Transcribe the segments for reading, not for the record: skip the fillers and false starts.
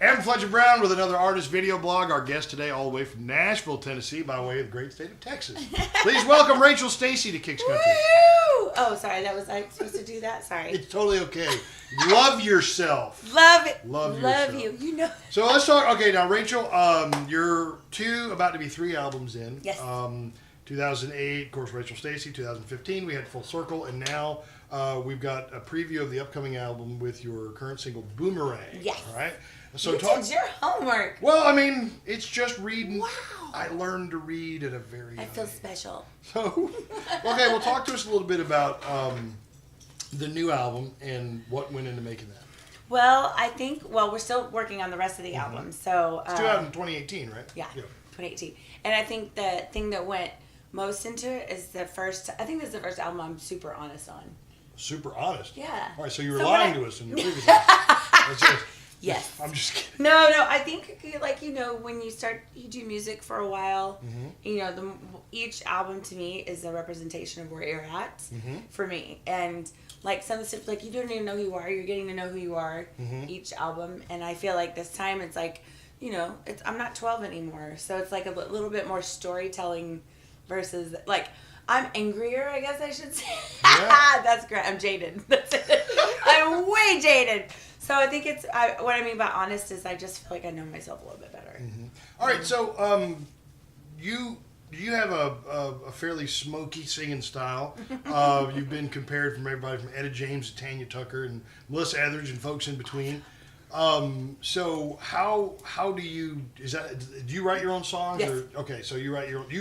I'm Fletcher Brown with another artist video blog. Our guest today, all the way from Nashville, Tennessee, by way of the great state of Texas. Please welcome Rachel Stacy to KIX Country. Woo! Oh, sorry, that was I supposed to do that? Sorry. It's totally okay. Love yourself. Love it. Love you. You know. So let's talk. Okay, now Rachel, you're about to be 3 albums in. Yes. 2008, of course, Rachel Stacy. 2015, we had Full Circle, and now we've got a preview of the upcoming album with your current single, Boomerang. Yes. All right. So you did your homework. Well, I mean, it's just reading. Wow. I learned to read at a very young I feel age. special. So, okay, well, talk to us a little bit about the new album and what went into making that. Well, we're still working on the rest of the album. So It's due out in 2018, right? Yeah, 2018. And I think the thing that went most into it is this is the first album I'm super honest on. Super honest? Yeah. All right, so you were lying to us in the previous album. That's it. Yes. I'm just kidding. No, I think, when you do music for a while, each album to me is a representation of where you're at for me. And, some of the stuff, you don't even know who you are. You're getting to know who you are each album. And I feel like this time it's I'm not 12 anymore. So it's a little bit more storytelling versus, I'm angrier, I guess I should say. Yeah. That's great. I'm jaded. That's it. I'm way jaded. So I think what I mean by honest is I just feel like I know myself a little bit better. Mm-hmm. All right, so you have a fairly smoky singing style. You've been compared from everybody from Etta James to Tanya Tucker and Melissa Etheridge and folks in between. So how do you do you write your own songs? Yes. Okay, so you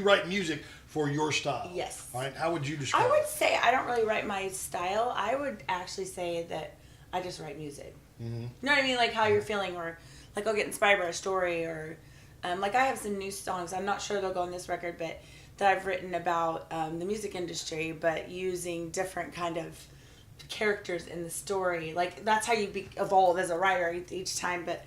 write music for your style. Yes. All right. How would you describe I would it? say I don't really write my style. I would actually say that I just write music. Mm-hmm. You know what I mean? Like how you're feeling, or I'll get inspired by a story, or I have some new songs. I'm not sure they'll go on this record, but that I've written about the music industry, but using different kind of characters in the story. That's how you evolve as a writer each time. But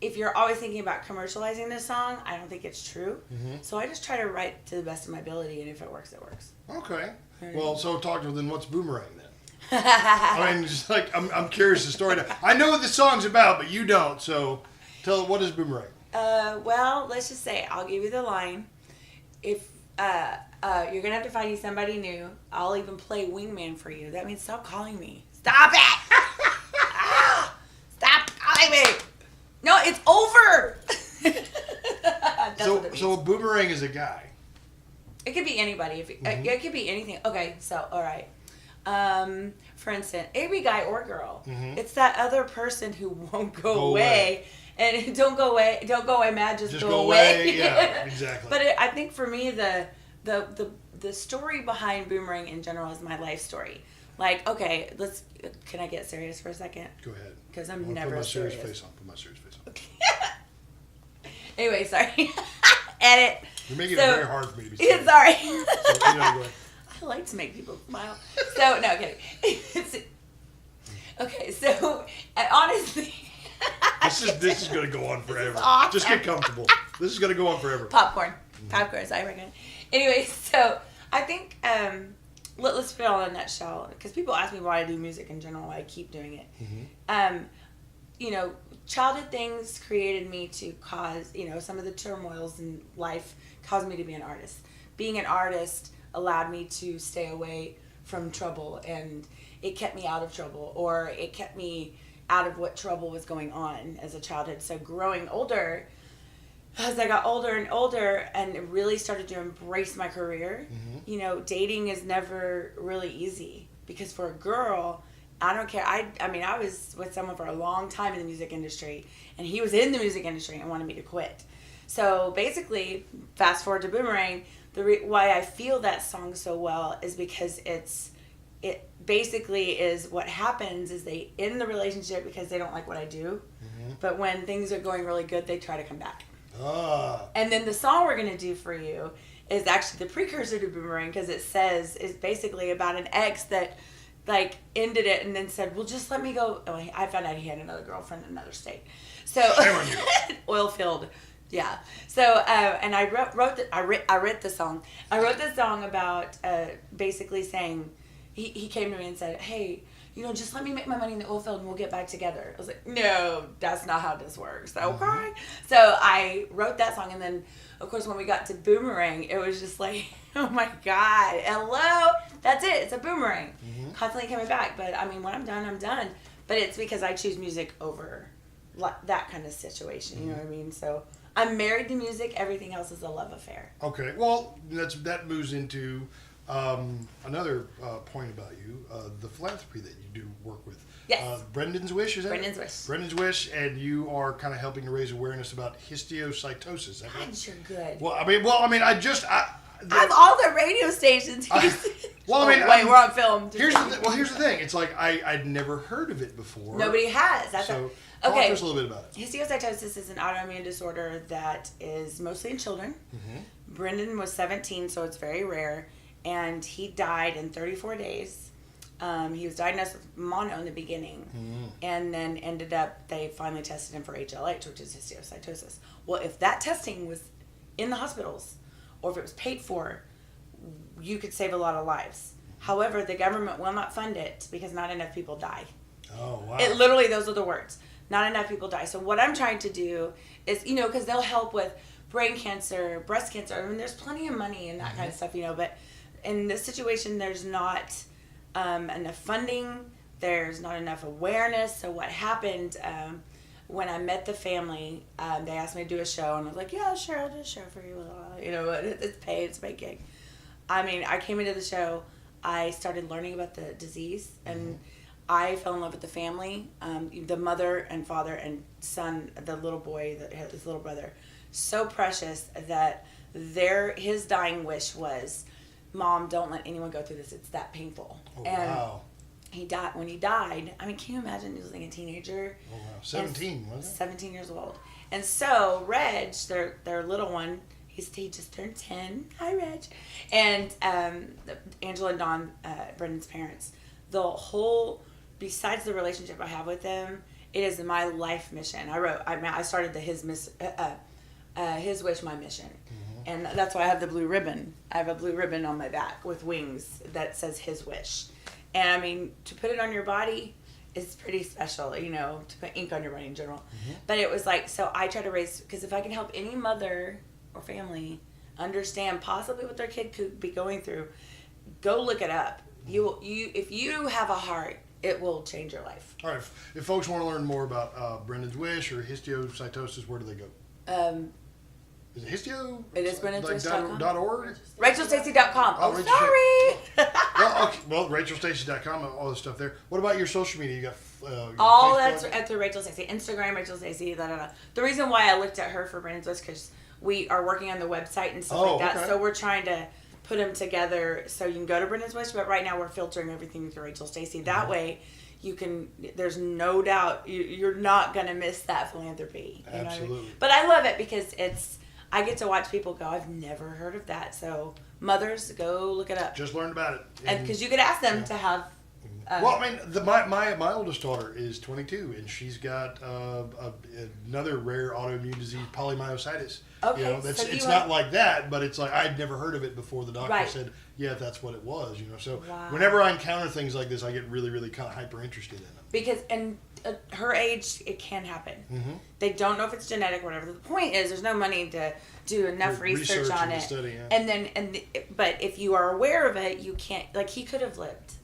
if you're always thinking about commercializing this song, I don't think it's true. Mm-hmm. So I just try to write to the best of my ability, and if it works, it works. Okay. Well, so talk to them. Then what's Boomerang then? I mean, just I'm curious the story. I know what the song's about, but you don't. So tell what is Boomerang? Well, let's just say I'll give you the line. If you're gonna have to find you somebody new, I'll even play wingman for you. That means stop calling me. Stop it! Stop calling me. No, it's over. So a Boomerang is a guy. It could be anybody. It could be anything. Okay, so all right. For instance, it could be guy or girl. Mm-hmm. It's that other person who won't go away. And don't go away, mad. Just go away. Yeah, exactly. But I think for me, the story behind Boomerang in general is my life story. Okay, can I get serious for a second? Go ahead. Because I'm never serious. Put my serious face on. Okay. Anyway, sorry. Edit. You're making it very hard for me to be serious. Sorry. So, go ahead. I like to make people smile. So, no, okay. Okay, so, honestly... This is going to go on forever. Awesome. Just get comfortable. This is going to go on forever. Popcorn, I reckon. Anyway, so, I think, let's put it all in a nutshell, because people ask me why I do music in general, why I keep doing it. Mm-hmm. Childhood things created me to cause, some of the turmoils in life caused me to be an artist. Being an artist allowed me to stay away from trouble, and it kept me out of trouble, or it kept me out of what trouble was going on as a childhood. So growing older, as I got older and older and really started to embrace my career, dating is never really easy, because for a girl, I don't care. I was with someone for a long time in the music industry, and he was in the music industry and wanted me to quit. So basically, fast forward to Boomerang, why I feel that song so well is because it basically is what happens is they end the relationship because they don't like what I do. Mm-hmm. But when things are going really good, they try to come back. And then the song we're going to do for you is actually the precursor to Boomerang, because it's basically about an ex that ended it and then said, well, just let me go. Oh, I found out he had another girlfriend in another state. So oil field. Yeah. So, and I wrote the song. I wrote this song about basically saying, he came to me and said, hey, just let me make my money in the oil field and we'll get back together. I was like, no, that's not how this works. Okay. So I wrote that song, and then, of course, when we got to Boomerang, it was just like, oh my God, hello, that's it. It's a boomerang, constantly coming back. But I mean, when I'm done, I'm done. But it's because I choose music over that kind of situation. You know what I mean? So I'm married to music. Everything else is a love affair. Okay. Well, that moves into another point about you, the philanthropy that you do work with. Yes. Brendons Wish, is that Brendons it? Wish. Brendons Wish, and you are kind of helping to raise awareness about histiocytosis. Is that right? God, you're good. Well, I mean, Of all the radio stations. Wait, we're on film. Here's the thing. It's like I'd never heard of it before. Nobody has. Talk to us a little bit about it. Histiocytosis is an autoimmune disorder that is mostly in children. Brendan was 17, so it's very rare, and he died in 34 days. He was diagnosed with mono in the beginning, and then they finally tested him for HLH, which is histiocytosis. Well, if that testing was in the hospitals, or if it was paid for, you could save a lot of lives. However, the government will not fund it because not enough people die. Oh, wow. It literally, those are the words. Not enough people die. So what I'm trying to do is, because they'll help with brain cancer, breast cancer. I mean, there's plenty of money and that kind of stuff, but in this situation, there's not enough funding. There's not enough awareness. So what happened, when I met the family, they asked me to do a show, and I was like, yeah, sure, I'll do a show for you. It's paid, it's a paid gig. I mean, I came into the show, I started learning about the disease, and I fell in love with the family, the mother and father and son, the little boy, his little brother, so precious that his dying wish was, Mom, don't let anyone go through this. It's that painful. Oh, and wow. When he died, I mean, can you imagine losing a teenager? Oh, wow. 17, wasn't it? 17 years old. And so Reg, their little one, he just turned 10. Hi, Reg. And Angela and Don, Brendan's parents, besides the relationship I have with them, it is my life mission. I started His Wish, My Mission. And that's why I have the blue ribbon. I have a blue ribbon on my back with wings that says His Wish. And I mean, to put it on your body is pretty special, to put ink on your body in general. But it was like, so I try to because if I can help any mother or family understand possibly what their kid could be going through, go look it up. If you have a heart, it will change your life. All right. If folks want to learn more about Brendon's Wish or histiocytosis, where do they go? Is it histio? It is BrendonsWish.com. RachelStacy.com. Oh, sorry. Well, RachelStacy.com, all the stuff there. What about your social media? You got all Facebook? that's through Rachel Stacy. Instagram, Rachel Stacy. The reason why I looked at her for Brendon's was because we are working on the website and stuff like that. Okay. So we're trying to put them together so you can go to Brendon's Wish. But right now we're filtering everything through Rachel Stacy. That way, there's no doubt you're not going to miss that philanthropy. You Absolutely. know what I mean? But I love it because I get to watch people go, I've never heard of that. So mothers, go look it up. Just learned about it. And because you could ask them to have. Well, I mean, my oldest daughter is 22, and she's got another rare autoimmune disease, polymyositis. Okay, it's not like that, but it's like I'd never heard of it before the doctor Right. said, yeah, that's what it was. So Wow. whenever I encounter things like this, I get really, really kind of hyper interested in them. Because at her age, it can happen. They don't know if it's genetic or whatever. The point is, there's no money to do enough research on and it. study, yeah. But if you are aware of it, you can't. Like he could have lived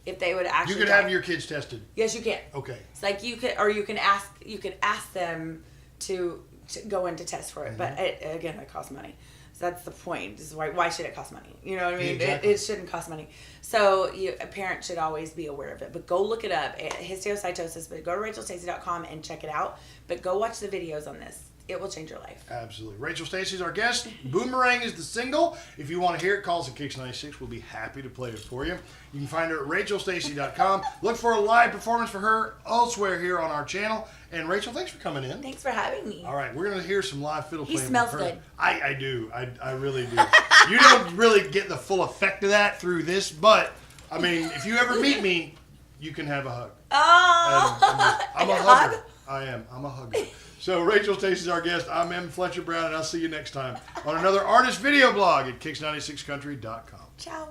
if they would actually. You could have your kids tested. Yes, you can. Okay. It's like you could ask them to go in to test for it, but it costs money. So that's the point. This is why should it cost money? You know what I mean? Exactly. It shouldn't cost money. So a parent should always be aware of it. But go look it up, histiocytosis. But go to RachelStacy.com and check it out. But go watch the videos on this. It will change your life. Absolutely. Rachel Stacy's our guest. Boomerang is the single. If you want to hear it, call us at KIX96. We'll be happy to play it for you. You can find her at RachelStacy.com. Look for a live performance for her elsewhere here on our channel. And Rachel, thanks for coming in. Thank for having me. All right, we're going to hear some live fiddle playing. He smells from her. good. I do. I really do. You don't really get the full effect of that through this, but, I mean, if you ever meet me, you can have a hug. Oh! I'm a hugger. I am. I'm a hugger. So Rachel Stacy's our guest. I'm M. Fletcher Brown, and I'll see you next time on another artist video blog at KIX96country.com. Ciao.